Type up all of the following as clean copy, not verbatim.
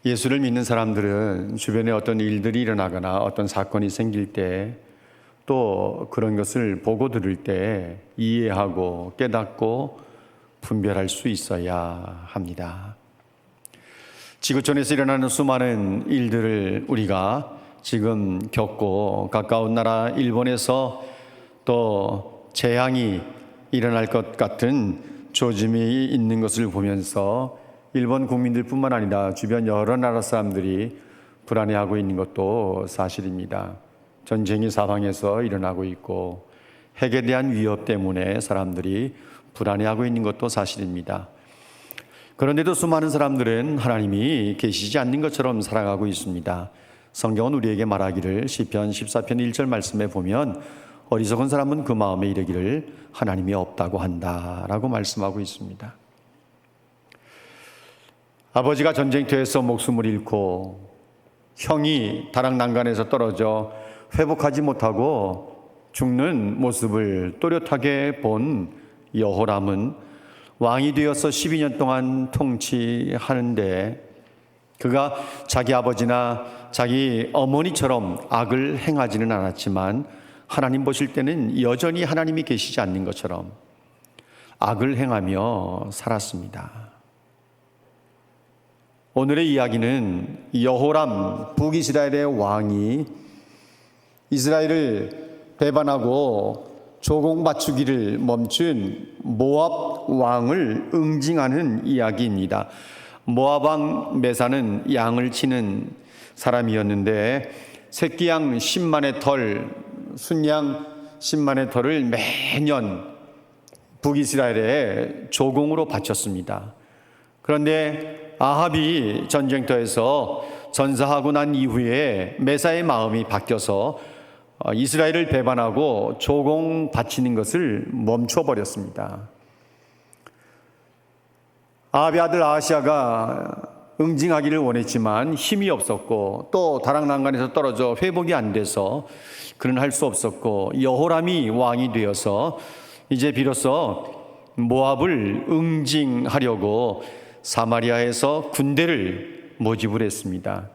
예수를 믿는 사람들은 주변에 어떤 일들이 일어나거나 어떤 사건이 생길 때 또 그런 것을 보고 들을 때 이해하고 깨닫고 분별할 수 있어야 합니다. 지구촌에서 일어나는 수많은 일들을 우리가 지금 겪고 가까운 나라 일본에서 또 재앙이 일어날 것 같은 조짐이 있는 것을 보면서 일본 국민들뿐만 아니라 주변 여러 나라 사람들이 불안해하고 있는 것도 사실입니다. 전쟁이 사방에서 일어나고 있고 핵에 대한 위협 때문에 사람들이 불안해하고 있는 것도 사실입니다. 그런데도 수많은 사람들은 하나님이 계시지 않는 것처럼 살아가고 있습니다. 성경은 우리에게 말하기를 시편 14편 1절 말씀에 보면 어리석은 사람은 그 마음에 이르기를 하나님이 없다고 한다라고 말씀하고 있습니다. 아버지가 전쟁터에서 목숨을 잃고 형이 다락난간에서 떨어져 회복하지 못하고 죽는 모습을 또렷하게 본 여호람은 왕이 되어서 12년 동안 통치하는데 그가 자기 아버지나 자기 어머니처럼 악을 행하지는 않았지만 하나님 보실 때는 여전히 하나님이 계시지 않는 것처럼 악을 행하며 살았습니다. 오늘의 이야기는 여호람 북이스라엘의 왕이 이스라엘을 배반하고 조공 맞추기를 멈춘 모압 왕을 응징하는 이야기입니다. 모압 왕 메사는 양을 치는 사람이었는데 새끼양 10만의 털, 순양 10만의 털을 매년 북이스라엘에 조공으로 바쳤습니다. 그런데 아합이 전쟁터에서 전사하고 난 이후에 메사의 마음이 바뀌어서 이스라엘을 배반하고 조공 바치는 것을 멈춰버렸습니다. 아합의 아들 아하시아가 응징하기를 원했지만 힘이 없었고 또 다락난간에서 떨어져 회복이 안 돼서 그는 할 수 없었고 여호람이 왕이 되어서 이제 비로소 모압을 응징하려고 사마리아에서 군대를 모집을 했습니다.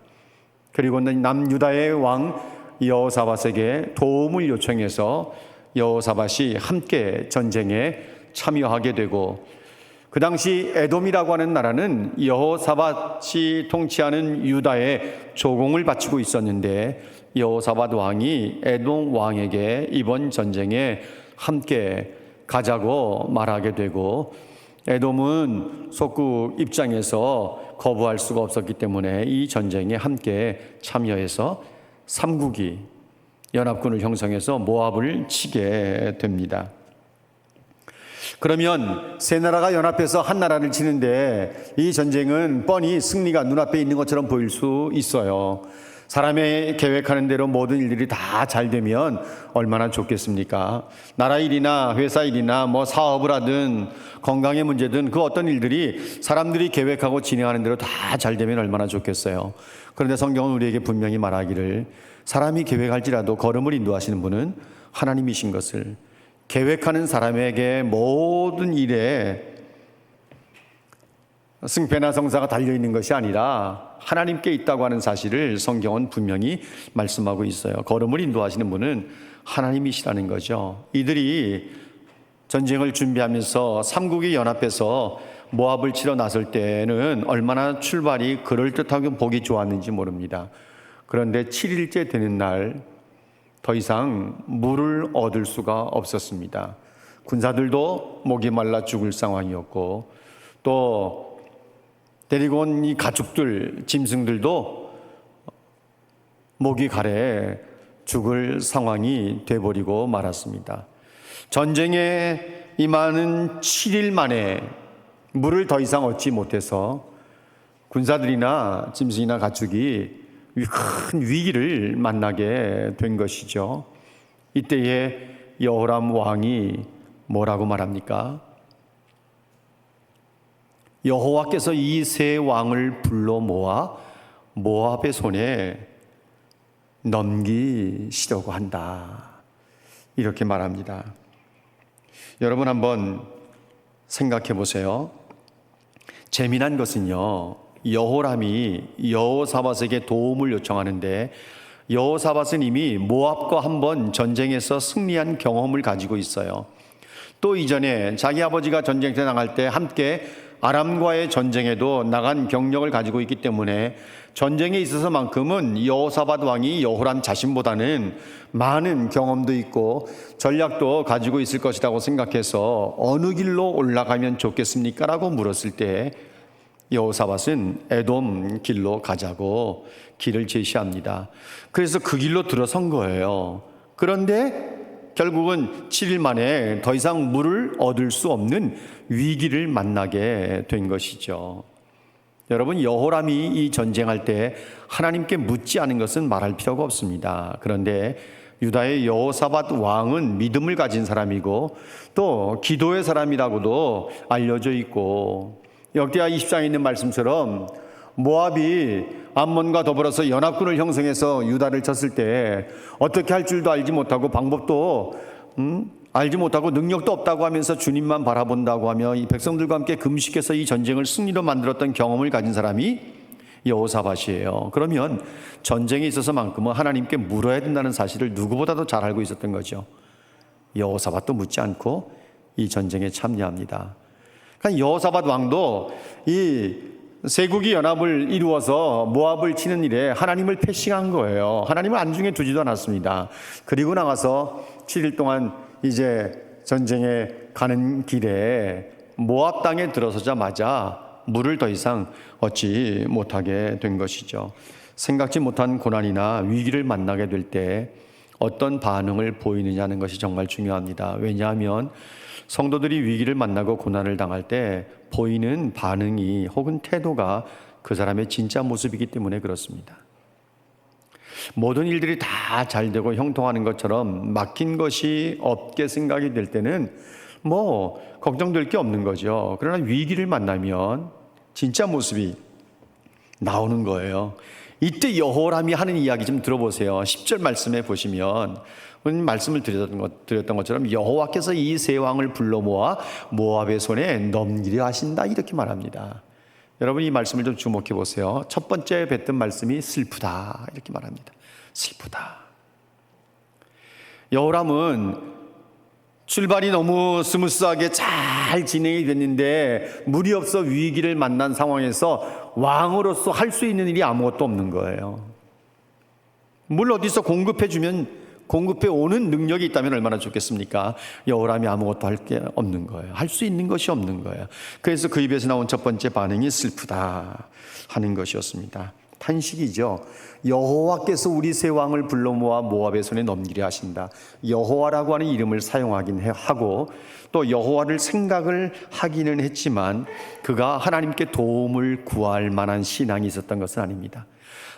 그리고 남유다의 왕 여호사밧에게 도움을 요청해서 여호사밧이 함께 전쟁에 참여하게 되고 그 당시 에돔이라고 하는 나라는 여호사밧이 통치하는 유다에 조공을 바치고 있었는데 여호사밧 왕이 에돔 왕에게 이번 전쟁에 함께 가자고 말하게 되고 에돔은 속국 입장에서 거부할 수가 없었기 때문에 이 전쟁에 함께 참여해서 삼국이 연합군을 형성해서 모압을 치게 됩니다. 그러면 세 나라가 연합해서 한 나라를 치는데 이 전쟁은 뻔히 승리가 눈앞에 있는 것처럼 보일 수 있어요. 사람의 계획하는 대로 모든 일들이 다 잘 되면 얼마나 좋겠습니까? 나라 일이나 회사 일이나 사업을 하든 건강의 문제든 그 어떤 일들이 사람들이 계획하고 진행하는 대로 다 잘 되면 얼마나 좋겠어요. 그런데 성경은 우리에게 분명히 말하기를 사람이 계획할지라도 걸음을 인도하시는 분은 하나님이신 것을, 계획하는 사람에게 모든 일에 승패나 성사가 달려있는 것이 아니라 하나님께 있다고 하는 사실을 성경은 분명히 말씀하고 있어요. 걸음을 인도하시는 분은 하나님이시라는 거죠. 이들이 전쟁을 준비하면서 삼국이 연합해서 모압을 치러 나설 때는 얼마나 출발이 그럴듯하고 보기 좋았는지 모릅니다. 그런데 7일째 되는 날 더 이상 물을 얻을 수가 없었습니다. 군사들도 목이 말라 죽을 상황이었고 또 데리고 온 이 가축들, 짐승들도 목이 가래 죽을 상황이 돼버리고 말았습니다. 전쟁에 임하는 7일 만에 물을 더 이상 얻지 못해서 군사들이나 짐승이나 가축이 큰 위기를 만나게 된 것이죠. 이때에 여호람 왕이 뭐라고 말합니까? 여호와께서 이 세 왕을 불러 모아 모압의 손에 넘기시려고 한다. 이렇게 말합니다. 여러분 한번 생각해 보세요. 재미난 것은요, 여호람이 여호사밧에게 도움을 요청하는데 여호사밧은 이미 모압과 한번 전쟁에서 승리한 경험을 가지고 있어요. 또 이전에 자기 아버지가 전쟁에 나갈 때 함께 아람과의 전쟁에도 나간 경력을 가지고 있기 때문에 전쟁에 있어서만큼은 여호사밧 왕이 여호람 자신보다는 많은 경험도 있고 전략도 가지고 있을 것이라고 생각해서 어느 길로 올라가면 좋겠습니까? 라고 물었을 때 여호사밧은 에돔 길로 가자고 길을 제시합니다. 그래서 그 길로 들어선 거예요. 그런데 결국은 7일 만에 더 이상 물을 얻을 수 없는 위기를 만나게 된 것이죠. 여러분, 여호람이 이 전쟁할 때 하나님께 묻지 않은 것은 말할 필요가 없습니다. 그런데 유다의 여호사밧 왕은 믿음을 가진 사람이고 또 기도의 사람이라고도 알려져 있고, 역대하 20장에 있는 말씀처럼 모압이 암몬과 더불어서 연합군을 형성해서 유다를 쳤을 때 어떻게 할 줄도 알지 못하고 방법도 알지 못하고 능력도 없다고 하면서 주님만 바라본다고 하며 이 백성들과 함께 금식해서 이 전쟁을 승리로 만들었던 경험을 가진 사람이 여호사밧이에요. 그러면 전쟁에 있어서만큼은 하나님께 물어야 된다는 사실을 누구보다도 잘 알고 있었던 거죠. 여호사밧도 묻지 않고 이 전쟁에 참여합니다. 그러니까 여호사밧 왕도 이 세국이 연합을 이루어서 모압을 치는 일에 하나님을 패싱한 거예요. 하나님을 안중에 두지도 않았습니다. 그리고 나가서 7일 동안 이제 전쟁에 가는 길에 모압 땅에 들어서자마자 물을 더 이상 얻지 못하게 된 것이죠. 생각지 못한 고난이나 위기를 만나게 될 때 어떤 반응을 보이느냐는 것이 정말 중요합니다. 왜냐하면 성도들이 위기를 만나고 고난을 당할 때 보이는 반응이 혹은 태도가 그 사람의 진짜 모습이기 때문에 그렇습니다. 모든 일들이 다 잘 되고 형통하는 것처럼 막힌 것이 없게 생각이 될 때는 걱정될 게 없는 거죠. 그러나 위기를 만나면 진짜 모습이 나오는 거예요. 이때 여호람이 하는 이야기 좀 들어보세요. 10절 말씀에 보시면 말씀을 드렸던 것처럼 여호와께서 이 세 왕을 불러 모아 모압의 손에 넘기려 하신다, 이렇게 말합니다. 여러분, 이 말씀을 좀 주목해 보세요. 첫 번째 뱉은 말씀이 슬프다, 이렇게 말합니다. 슬프다. 여호람은 출발이 너무 스무스하게 잘 진행이 됐는데 물이 없어 위기를 만난 상황에서 왕으로서 할 수 있는 일이 아무것도 없는 거예요. 물 어디서 공급해 오는 능력이 있다면 얼마나 좋겠습니까? 여호람이 아무것도 할 게 없는 거예요. 할 수 있는 것이 없는 거예요. 그래서 그 입에서 나온 첫 번째 반응이 슬프다 하는 것이었습니다. 탄식이죠. 여호와께서 우리 세 왕을 불러 모아 모압의 손에 넘기려 하신다. 여호와라고 하는 이름을 사용하긴 하고 또 여호와를 생각을 하기는 했지만 그가 하나님께 도움을 구할 만한 신앙이 있었던 것은 아닙니다.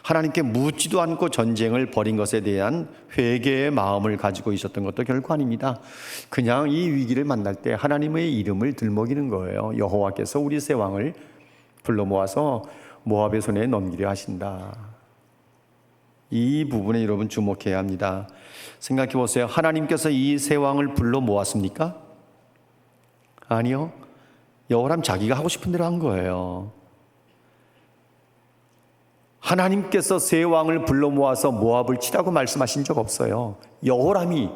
하나님께 묻지도 않고 전쟁을 벌인 것에 대한 회개의 마음을 가지고 있었던 것도 결코 아닙니다. 그냥 이 위기를 만날 때 하나님의 이름을 들먹이는 거예요. 여호와께서 우리 세 왕을 불러 모아서 모압의 손에 넘기려 하신다. 이 부분에 여러분 주목해야 합니다. 생각해 보세요. 하나님께서 이 세 왕을 불러 모았습니까? 아니요. 여호람 자기가 하고 싶은 대로 한 거예요. 하나님께서 세 왕을 불러 모아서 모압을 치라고 말씀하신 적 없어요. 여호람이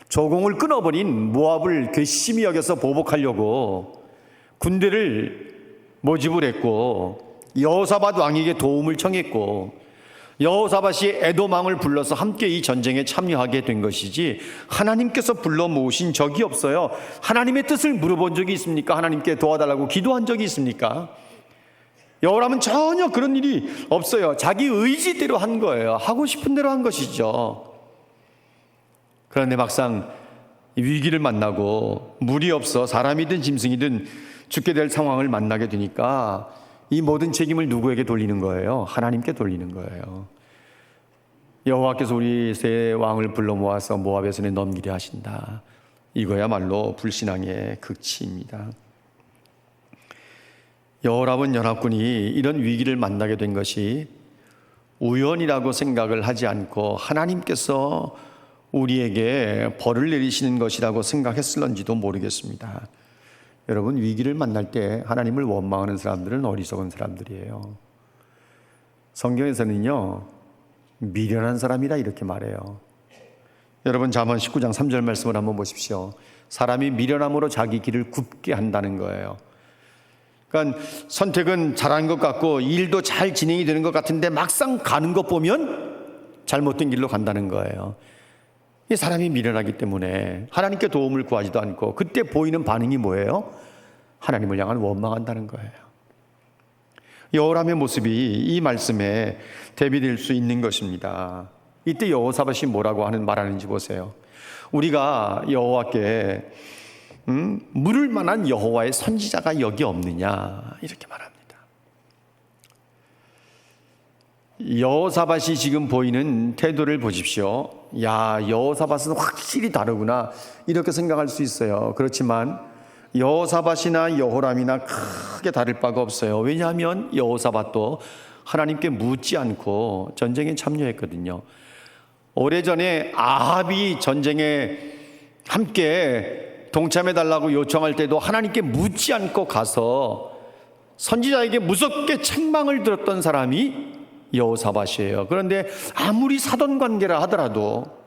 조공을 끊어버린 모압을 괘씸히 여겨서 보복하려고 군대를 모집을 했고 여호사밧 왕에게 도움을 청했고 여호사밧이 에돔 왕을 불러서 함께 이 전쟁에 참여하게 된 것이지 하나님께서 불러 모으신 적이 없어요. 하나님의 뜻을 물어본 적이 있습니까? 하나님께 도와달라고 기도한 적이 있습니까? 여호람은 전혀 그런 일이 없어요. 자기 의지대로 한 거예요. 하고 싶은 대로 한 것이죠. 그런데 막상 위기를 만나고 물이 없어 사람이든 짐승이든 죽게 될 상황을 만나게 되니까 이 모든 책임을 누구에게 돌리는 거예요? 하나님께 돌리는 거예요. 여호와께서 우리 세 왕을 불러 모아서 모압의 손에 넘기려 하신다. 이거야말로 불신앙의 극치입니다. 여호람은 연합군이 이런 위기를 만나게 된 것이 우연이라고 생각을 하지 않고 하나님께서 우리에게 벌을 내리시는 것이라고 생각했을런지도 모르겠습니다. 여러분, 위기를 만날 때 하나님을 원망하는 사람들은 어리석은 사람들이에요. 성경에서는요, 미련한 사람이라 이렇게 말해요. 여러분, 잠언 19장 3절 말씀을 한번 보십시오. 사람이 미련함으로 자기 길을 굽게 한다는 거예요. 그러니까 선택은 잘한 것 같고 일도 잘 진행이 되는 것 같은데 막상 가는 것 보면 잘못된 길로 간다는 거예요. 이 사람이 미련하기 때문에 하나님께 도움을 구하지도 않고 그때 보이는 반응이 뭐예요? 하나님을 향한 원망한다는 거예요. 여호람의 모습이 이 말씀에 대비될 수 있는 것입니다. 이때 여호사밧이 뭐라고 말하는지 보세요. 우리가 여호와께 물을 만한 여호와의 선지자가 여기 없느냐 이렇게 말합니다. 여호사밧이 지금 보이는 태도를 보십시오. 야, 여호사밧은 확실히 다르구나 이렇게 생각할 수 있어요. 그렇지만 여호사밧이나 여호람이나 크게 다를 바가 없어요. 왜냐하면 여호사밧도 하나님께 묻지 않고 전쟁에 참여했거든요. 오래전에 아합이 전쟁에 함께 동참해달라고 요청할 때도 하나님께 묻지 않고 가서 선지자에게 무섭게 책망을 들었던 사람이 여호사밧이에요. 그런데 아무리 사돈관계라 하더라도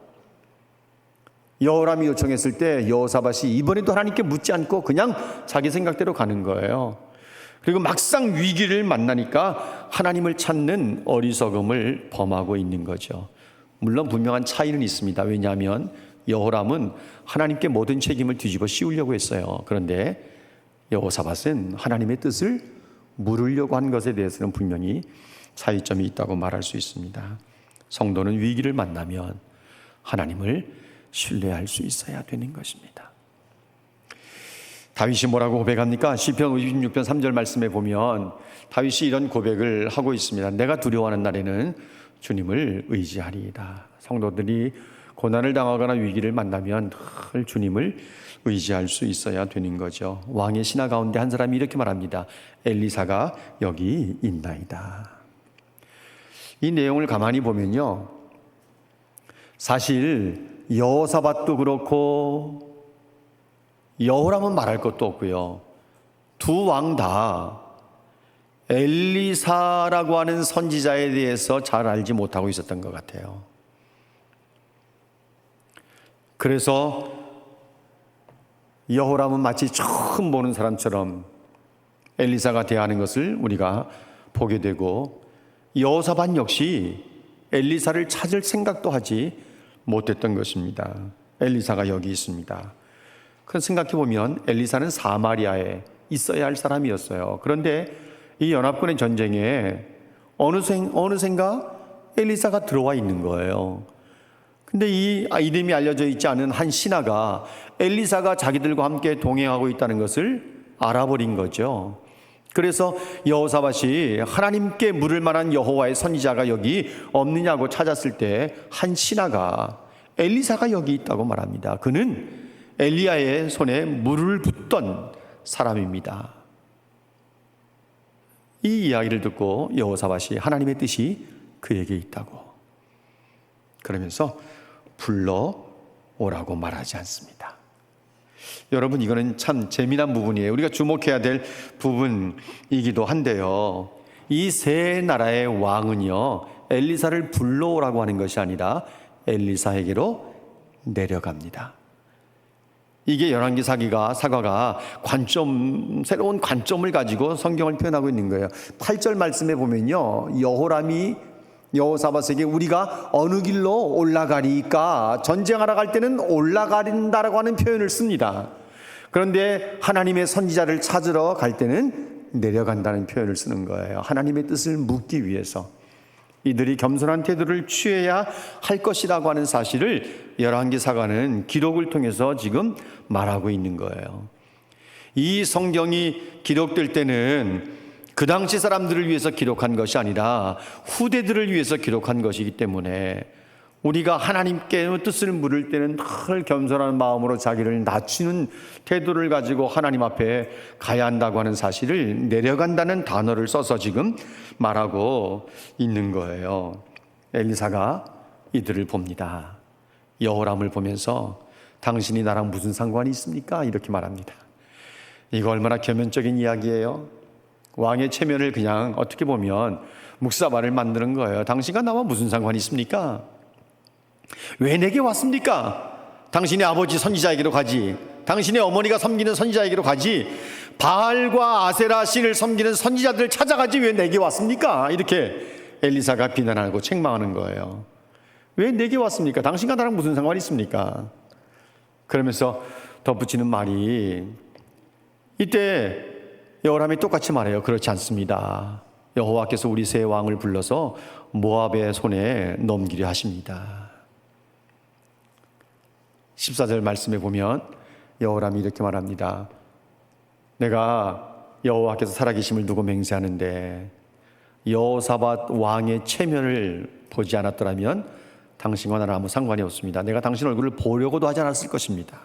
여호람이 요청했을 때 여호사밧이 이번에도 하나님께 묻지 않고 그냥 자기 생각대로 가는 거예요. 그리고 막상 위기를 만나니까 하나님을 찾는 어리석음을 범하고 있는 거죠. 물론 분명한 차이는 있습니다. 왜냐하면 여호람은 하나님께 모든 책임을 뒤집어 씌우려고 했어요. 그런데 여호사밧은 하나님의 뜻을 물으려고 한 것에 대해서는 분명히 차이점이 있다고 말할 수 있습니다. 성도는 위기를 만나면 하나님을 신뢰할 수 있어야 되는 것입니다. 다윗이 뭐라고 고백합니까? 시편 56편 3절 말씀에 보면 다윗이 이런 고백을 하고 있습니다. 내가 두려워하는 날에는 주님을 의지하리이다. 성도들이 고난을 당하거나 위기를 만나면 늘 주님을 의지할 수 있어야 되는 거죠. 왕의 신하 가운데 한 사람이 이렇게 말합니다. 엘리사가 여기 있나이다. 이 내용을 가만히 보면요, 사실 여호사밧도 그렇고 여호람은 말할 것도 없고요, 두 왕 다 엘리사라고 하는 선지자에 대해서 잘 알지 못하고 있었던 것 같아요. 그래서 여호람은 마치 처음 보는 사람처럼 엘리사가 대하는 것을 우리가 보게 되고, 여호사밧 역시 엘리사를 찾을 생각도 하지 못했던 것입니다. 엘리사가 여기 있습니다. 그 생각해 보면 엘리사는 사마리아에 있어야 할 사람이었어요. 그런데 이 연합군의 전쟁에 어느샌가 엘리사가 들어와 있는 거예요. 근데 이 이름이 알려져 있지 않은 한 신하가 엘리사가 자기들과 함께 동행하고 있다는 것을 알아버린 거죠. 그래서 여호사밧이 하나님께 물을 만한 여호와의 선지자가 여기 없느냐고 찾았을 때 한 신하가 엘리사가 여기 있다고 말합니다. 그는 엘리야의 손에 물을 붓던 사람입니다. 이 이야기를 듣고 여호사밧이 하나님의 뜻이 그에게 있다고 그러면서 불러오라고 말하지 않습니다. 여러분, 이거는 참 재미난 부분이에요. 우리가 주목해야 될 부분이기도 한데요, 이 세 나라의 왕은요, 엘리사를 불러오라고 하는 것이 아니라 엘리사에게로 내려갑니다. 이게 열왕기 사가가 새로운 관점을 가지고 성경을 표현하고 있는 거예요. 8절 말씀에 보면요, 여호람이 여호사밧에게 우리가 어느 길로 올라가리까, 전쟁하러 갈 때는 올라가린다라고 하는 표현을 씁니다. 그런데 하나님의 선지자를 찾으러 갈 때는 내려간다는 표현을 쓰는 거예요. 하나님의 뜻을 묻기 위해서 이들이 겸손한 태도를 취해야 할 것이라고 하는 사실을 열왕기 사가는 기록을 통해서 지금 말하고 있는 거예요. 이 성경이 기록될 때는 그 당시 사람들을 위해서 기록한 것이 아니라 후대들을 위해서 기록한 것이기 때문에 우리가 하나님께 뜻을 물을 때는 늘 겸손한 마음으로 자기를 낮추는 태도를 가지고 하나님 앞에 가야 한다고 하는 사실을, 내려간다는 단어를 써서 지금 말하고 있는 거예요. 엘리사가 이들을 봅니다. 여호람을 보면서 당신이 나랑 무슨 상관이 있습니까? 이렇게 말합니다. 이거 얼마나 겸연적인 이야기예요. 왕의 체면을 그냥 어떻게 보면 묵사발을 만드는 거예요. 당신과 나와 무슨 상관이 있습니까? 왜 내게 왔습니까? 당신의 아버지 선지자에게로 가지. 당신의 어머니가 섬기는 선지자에게로 가지. 바알과 아세라 신을 섬기는 선지자들을 찾아가지 왜 내게 왔습니까? 이렇게 엘리사가 비난하고 책망하는 거예요. 왜 내게 왔습니까? 당신과 나랑 무슨 상관이 있습니까? 그러면서 덧붙이는 말이, 이때 여호람이 똑같이 말해요. 그렇지 않습니다. 여호와께서 우리 세 왕을 불러서 모압의 손에 넘기려 하십니다. 14절 말씀에 보면 여호람이 이렇게 말합니다. 내가 여호와께서 살아계심을 두고 맹세하는데 여호사밧 왕의 체면을 보지 않았더라면 당신과 나는 아무 상관이 없습니다. 내가 당신 얼굴을 보려고도 하지 않았을 것입니다.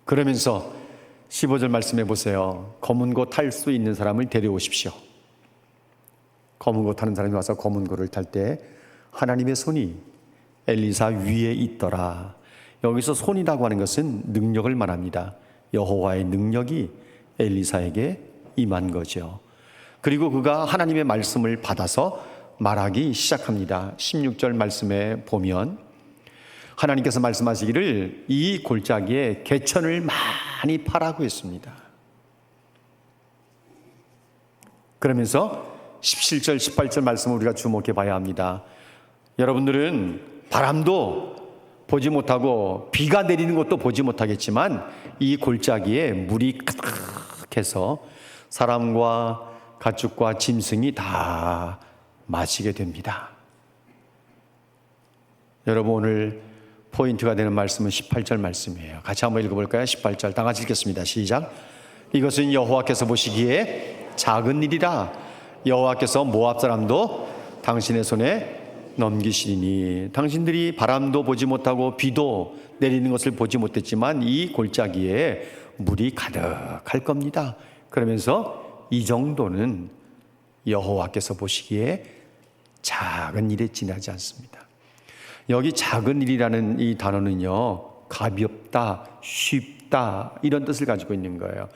그러면서 15절 말씀해 보세요. 검은 고 탈 수 있는 사람을 데려오십시오. 검은 고 타는 사람이 와서 검은 고를 탈 때 하나님의 손이 엘리사 위에 있더라. 여기서 손이라고 하는 것은 능력을 말합니다. 여호와의 능력이 엘리사에게 임한 거죠. 그리고 그가 하나님의 말씀을 받아서 말하기 시작합니다. 16절 말씀에 보면 하나님께서 말씀하시기를 이 골짜기에 개천을 많이 파라고 했습니다. 그러면서 17절, 18절 말씀을 우리가 주목해 봐야 합니다. 여러분들은 바람도 보지 못하고 비가 내리는 것도 보지 못하겠지만 이 골짜기에 물이 가득해서 사람과 가축과 짐승이 다 마시게 됩니다. 여러분, 오늘 포인트가 되는 말씀은 18절 말씀이에요. 같이 한번 읽어볼까요? 18절 다 같이 읽겠습니다. 시작. 이것은 여호와께서 보시기에 작은 일이라. 여호와께서 모압 사람도 당신의 손에 넘기시리니. 당신들이 바람도 보지 못하고 비도 내리는 것을 보지 못했지만 이 골짜기에 물이 가득할 겁니다. 그러면서 이 정도는 여호와께서 보시기에 작은 일에 지나지 않습니다. 여기 작은 일이라는 이 단어는요, 가볍다, 쉽다 이런 뜻을 가지고 있는 거예요.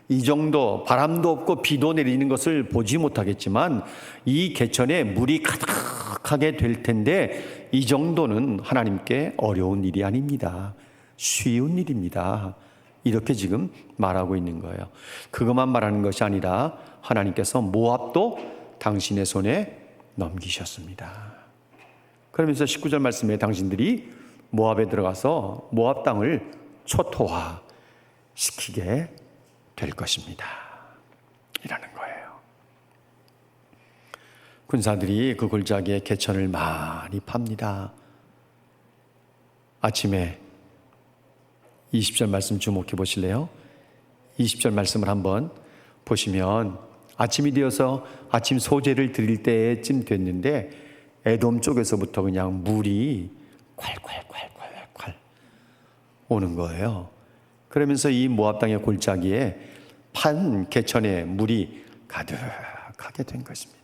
이 정도 바람도 없고 비도 내리는 것을 보지 못하겠지만 이 개천에 물이 가득하게 될 텐데 이 정도는 하나님께 어려운 일이 아닙니다. 쉬운 일입니다. 이렇게 지금 말하고 있는 거예요. 그것만 말하는 것이 아니라 하나님께서 모압도 당신의 손에 넘기셨습니다. 그러면서 19절 말씀에 당신들이 모압에 들어가서 모압 땅을 초토화시키게 될 것입니다. 이라는 거예요. 군사들이 그 골짜기에 개천을 많이 팝니다. 아침에 20절 말씀 주목해 보실래요? 20절 말씀을 한번 보시면 아침이 되어서 아침 소재를 드릴 때쯤 됐는데 에돔 쪽에서부터 그냥 물이 콸콸콸콸콸 오는 거예요. 그러면서 이 모압 땅의 골짜기에 판 개천에 물이 가득하게 된 것입니다.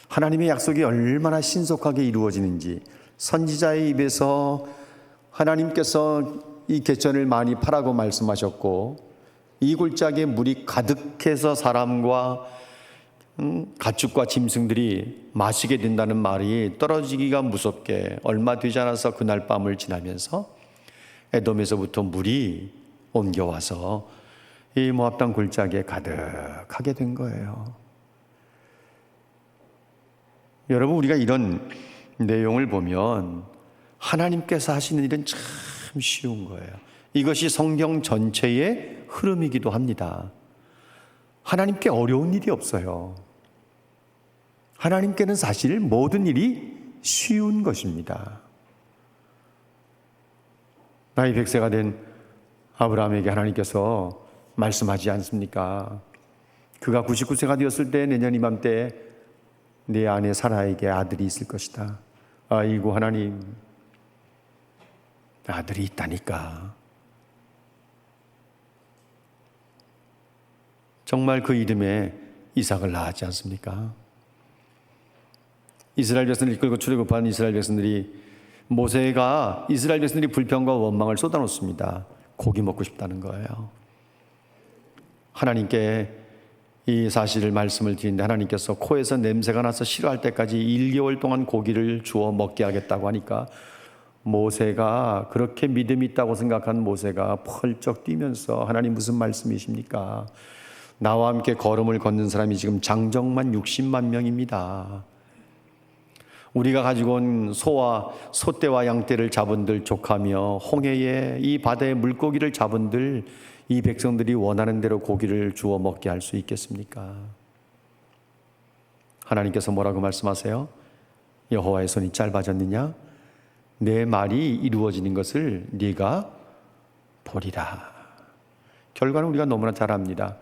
하나님의 약속이 얼마나 신속하게 이루어지는지 선지자의 입에서 하나님께서 이 개천을 많이 파라고 말씀하셨고 이 골짜기에 물이 가득해서 사람과 가축과 짐승들이 마시게 된다는 말이 떨어지기가 무섭게 얼마 되지 않아서 그날 밤을 지나면서 에돔에서부터 물이 옮겨와서 이 모압 땅 골짜기에 가득하게 된 거예요. 여러분, 우리가 이런 내용을 보면 하나님께서 하시는 일은 참 쉬운 거예요. 이것이 성경 전체의 흐름이기도 합니다. 하나님께 어려운 일이 없어요. 하나님께는 사실 모든 일이 쉬운 것입니다. 나이 100세가 된 아브라함에게 하나님께서 말씀하지 않습니까? 그가 99세가 되었을 때 내년 이맘때 내 아내 사라에게 아들이 있을 것이다. 아이고 하나님, 아들이 있다니까. 정말 그 이름에 이삭을 낳았지 않습니까? 이스라엘 백성을 이끌고 출애굽한 이스라엘 백성들이 모세가 이스라엘 백성들이 불평과 원망을 쏟아놓습니다. 고기 먹고 싶다는 거예요. 하나님께 이 사실을 말씀을 드리는데 하나님께서 코에서 냄새가 나서 싫어할 때까지 1개월 동안 고기를 주어 먹게 하겠다고 하니까 모세가, 그렇게 믿음이 있다고 생각한 모세가 펄쩍 뛰면서, 하나님 무슨 말씀이십니까? 나와 함께 걸음을 걷는 사람이 지금 장정만 60만 명입니다. 우리가 가지고 온 소와 소떼와 양떼를 잡은들 족하며 홍해에 이 바다의 물고기를 잡은들 이 백성들이 원하는 대로 고기를 주워 먹게 할 수 있겠습니까? 하나님께서 뭐라고 말씀하세요? 여호와의 손이 짧아졌느냐? 내 말이 이루어지는 것을 네가 보리라. 결과는 우리가 너무나 잘 압니다.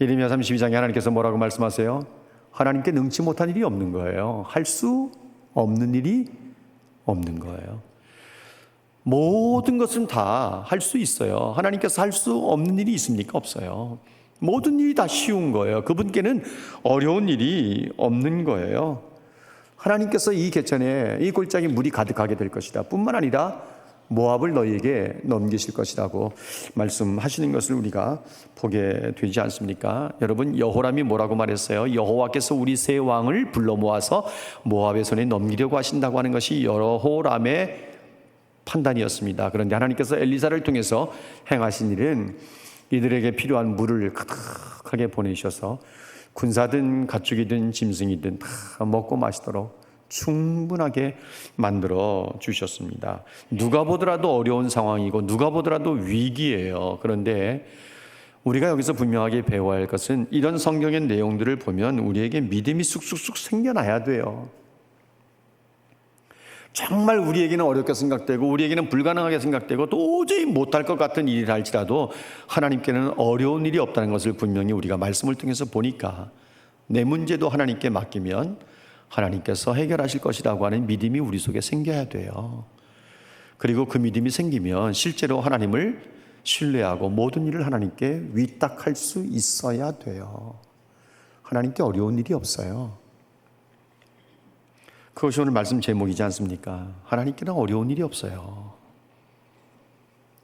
예레미야 32장에 하나님께서 뭐라고 말씀하세요? 하나님께 능치 못한 일이 없는 거예요. 할 수 없는 일이 없는 거예요. 모든 것은 다 할 수 있어요. 하나님께서 할 수 없는 일이 있습니까? 없어요. 모든 일이 다 쉬운 거예요. 그분께는 어려운 일이 없는 거예요. 하나님께서 이 개천에 이 골짜기 물이 가득하게 될 것이다. 뿐만 아니라 모압을 너희에게 넘기실 것이라고 말씀하시는 것을 우리가 보게 되지 않습니까? 여러분, 여호람이 뭐라고 말했어요? 여호와께서 우리 세 왕을 불러 모아서 모압의 손에 넘기려고 하신다고 하는 것이 여호람의 판단이었습니다. 그런데 하나님께서 엘리사를 통해서 행하신 일은 이들에게 필요한 물을 가득하게 보내셔서 군사든 가축이든 짐승이든 다 먹고 마시도록 충분하게 만들어 주셨습니다. 누가 보더라도 어려운 상황이고 누가 보더라도 위기예요. 그런데 우리가 여기서 분명하게 배워야 할 것은 이런 성경의 내용들을 보면 우리에게 믿음이 쑥쑥쑥 생겨나야 돼요. 정말 우리에게는 어렵게 생각되고 우리에게는 불가능하게 생각되고 도저히 못할 것 같은 일이라 할지라도 하나님께는 어려운 일이 없다는 것을 분명히 우리가 말씀을 통해서 보니까 내 문제도 하나님께 맡기면 하나님께서 해결하실 것이라고 하는 믿음이 우리 속에 생겨야 돼요. 그리고 그 믿음이 생기면 실제로 하나님을 신뢰하고 모든 일을 하나님께 위탁할 수 있어야 돼요. 하나님께 어려운 일이 없어요. 그것이 오늘 말씀 제목이지 않습니까? 하나님께는 어려운 일이 없어요.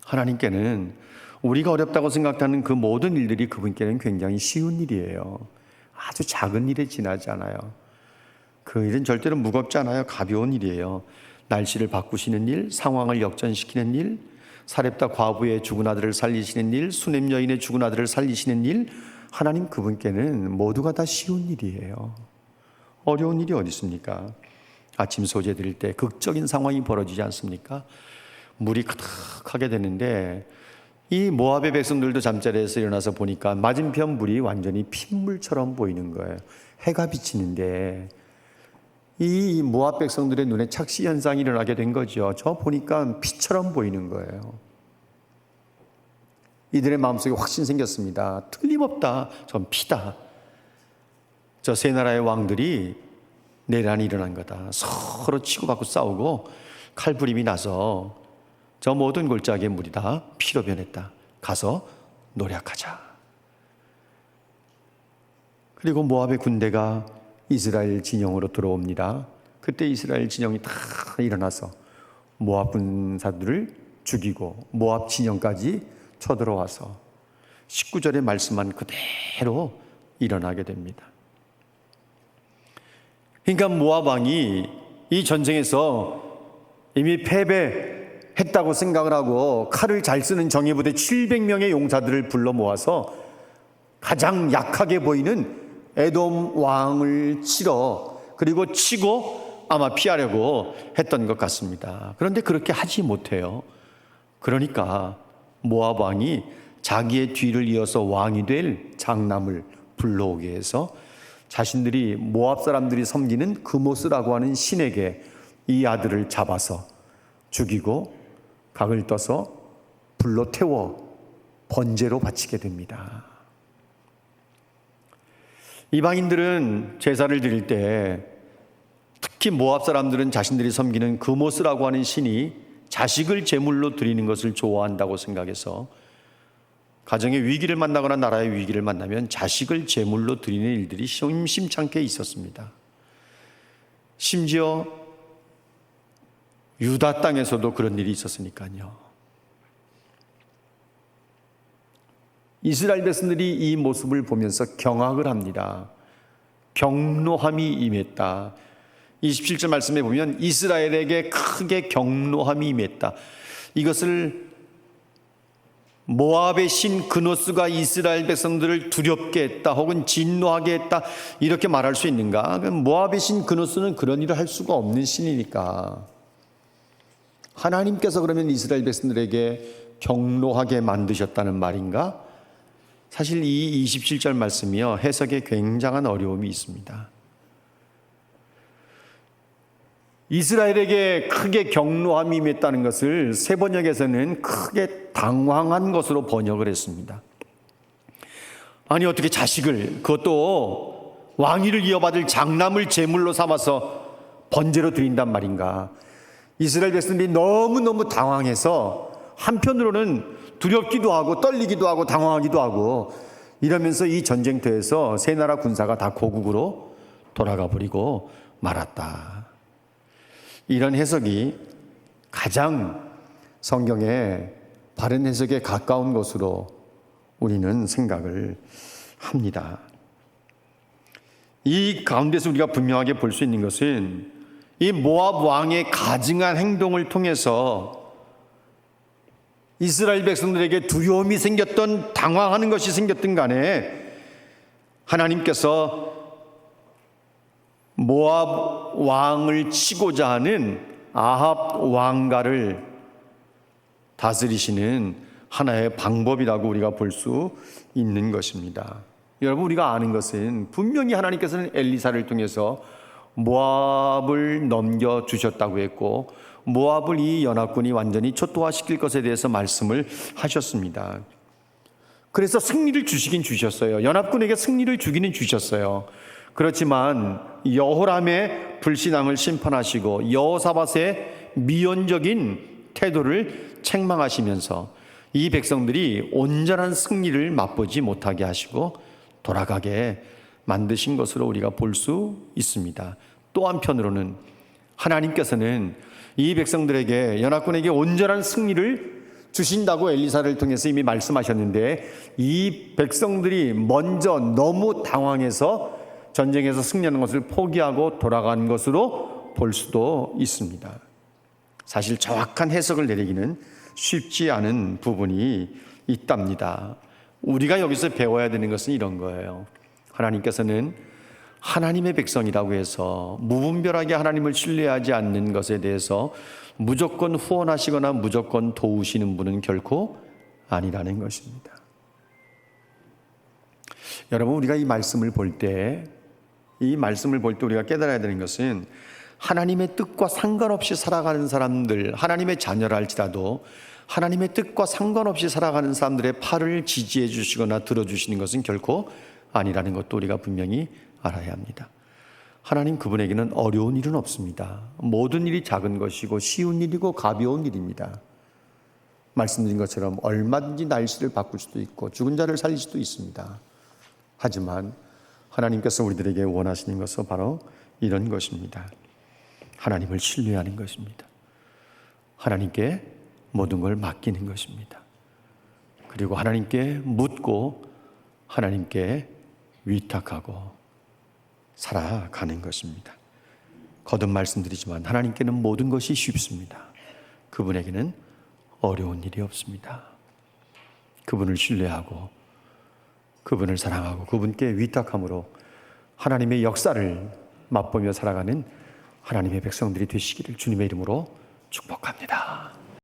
하나님께는 우리가 어렵다고 생각하는 그 모든 일들이 그분께는 굉장히 쉬운 일이에요. 아주 작은 일에 지나지 않아요. 그 일은 절대로 무겁지 않아요. 가벼운 일이에요. 날씨를 바꾸시는 일, 상황을 역전시키는 일, 사렙다 과부의 죽은 아들을 살리시는 일, 수넴 여인의 죽은 아들을 살리시는 일, 하나님 그분께는 모두가 다 쉬운 일이에요. 어려운 일이 어디 있습니까? 아침 소재 드릴 때 극적인 상황이 벌어지지 않습니까? 물이 가득하게 되는데 이 모압의 백성들도 잠자리에서 일어나서 보니까 맞은편 물이 완전히 핏물처럼 보이는 거예요. 해가 비치는데 이 모압 백성들의 눈에 착시 현상이 일어나게 된 거죠. 저 보니까 피처럼 보이는 거예요. 이들의 마음속에 확신 생겼습니다. 틀림없다. 전 피다. 저 세 나라의 왕들이 내란이 일어난 거다. 서로 치고받고 싸우고 칼부림이 나서 저 모든 골짜기의 물이 다 피로 변했다. 가서 노력하자. 그리고 모압의 군대가 이스라엘 진영으로 들어옵니다. 그때 이스라엘 진영이 다 일어나서 모압 군사들을 죽이고 모압 진영까지 쳐들어와서 19절의 말씀만 그대로 일어나게 됩니다. 그러니까 모압 왕이 이 전쟁에서 이미 패배했다고 생각을 하고 칼을 잘 쓰는 정예부대 700명의 용사들을 불러 모아서 가장 약하게 보이는 에돔 왕을 치러 그리고 치고 아마 피하려고 했던 것 같습니다. 그런데 그렇게 하지 못해요. 그러니까 모압 왕이 자기의 뒤를 이어서 왕이 될 장남을 불러오게 해서 자신들이 모압 사람들이 섬기는 그모스라고 하는 신에게 이 아들을 잡아서 죽이고 각을 떠서 불로 태워 번제로 바치게 됩니다. 이방인들은 제사를 드릴 때 특히 모압 사람들은 자신들이 섬기는 그모스라고 하는 신이 자식을 제물로 드리는 것을 좋아한다고 생각해서 가정의 위기를 만나거나 나라의 위기를 만나면 자식을 제물로 드리는 일들이 심심찮게 있었습니다. 심지어 유다 땅에서도 그런 일이 있었으니까요. 이스라엘 백성들이 이 모습을 보면서 경악을 합니다. 경노함이 임했다. 27절 말씀에 보면 이스라엘에게 크게 경노함이 임했다. 이것을 모압의 신 그노스가 이스라엘 백성들을 두렵게 했다 혹은 진노하게 했다 이렇게 말할 수 있는가? 모압의 신 그노스는 그런 일을 할 수가 없는 신이니까 하나님께서 그러면 이스라엘 백성들에게 경노하게 만드셨다는 말인가? 사실 이 27절 말씀이요, 해석에 굉장한 어려움이 있습니다. 이스라엘에게 크게 경노함이 임했다는 것을 새 번역에서는 크게 당황한 것으로 번역을 했습니다. 아니, 어떻게 자식을, 그것도 왕위를 이어받을 장남을 제물로 삼아서 번제로 드린단 말인가? 이스라엘 백성들이 너무너무 당황해서 한편으로는 두렵기도 하고 떨리기도 하고 당황하기도 하고 이러면서 이 전쟁터에서 세 나라 군사가 다 고국으로 돌아가 버리고 말았다. 이런 해석이 가장 성경의 바른 해석에 가까운 것으로 우리는 생각을 합니다. 이 가운데서 우리가 분명하게 볼 수 있는 것은 이 모압 왕의 가증한 행동을 통해서 이스라엘 백성들에게 두려움이 생겼던 당황하는 것이 생겼든 간에 하나님께서 모압 왕을 치고자 하는 아합 왕가를 다스리시는 하나의 방법이라고 우리가 볼 수 있는 것입니다. 여러분, 우리가 아는 것은 분명히 하나님께서는 엘리사를 통해서 모압을 넘겨주셨다고 했고 모압을 이 연합군이 완전히 초토화시킬 것에 대해서 말씀을 하셨습니다. 그래서 승리를 주시긴 주셨어요. 연합군에게 승리를 주기는 주셨어요. 그렇지만 여호람의 불신앙을 심판하시고 여호사밧의 미온적인 태도를 책망하시면서 이 백성들이 온전한 승리를 맛보지 못하게 하시고 돌아가게 만드신 것으로 우리가 볼 수 있습니다. 또 한편으로는 하나님께서는 이 백성들에게 연합군에게 온전한 승리를 주신다고 엘리사를 통해서 이미 말씀하셨는데 이 백성들이 먼저 너무 당황해서 전쟁에서 승리하는 것을 포기하고 돌아간 것으로 볼 수도 있습니다. 사실 정확한 해석을 내리기는 쉽지 않은 부분이 있답니다. 우리가 여기서 배워야 되는 것은 이런 거예요. 하나님께서는 하나님의 백성이라고 해서 무분별하게 하나님을 신뢰하지 않는 것에 대해서 무조건 후원하시거나 무조건 도우시는 분은 결코 아니라는 것입니다. 여러분, 우리가 이 말씀을 볼 때 우리가 깨달아야 되는 것은 하나님의 뜻과 상관없이 살아가는 사람들, 하나님의 자녀라 할지라도 하나님의 뜻과 상관없이 살아가는 사람들의 팔을 지지해 주시거나 들어주시는 것은 결코 아니라는 것도 우리가 분명히 알아야 합니다. 하나님 그분에게는 어려운 일은 없습니다. 모든 일이 작은 것이고 쉬운 일이고 가벼운 일입니다. 말씀드린 것처럼 얼마든지 날씨를 바꿀 수도 있고 죽은 자를 살릴 수도 있습니다. 하지만 하나님께서 우리들에게 원하시는 것은 바로 이런 것입니다. 하나님을 신뢰하는 것입니다. 하나님께 모든 걸 맡기는 것입니다. 그리고 하나님께 묻고 하나님께 위탁하고 살아가는 것입니다. 거듭 말씀드리지만 하나님께는 모든 것이 쉽습니다. 그분에게는 어려운 일이 없습니다. 그분을 신뢰하고 그분을 사랑하고 그분께 위탁함으로 하나님의 역사를 맛보며 살아가는 하나님의 백성들이 되시기를 주님의 이름으로 축복합니다.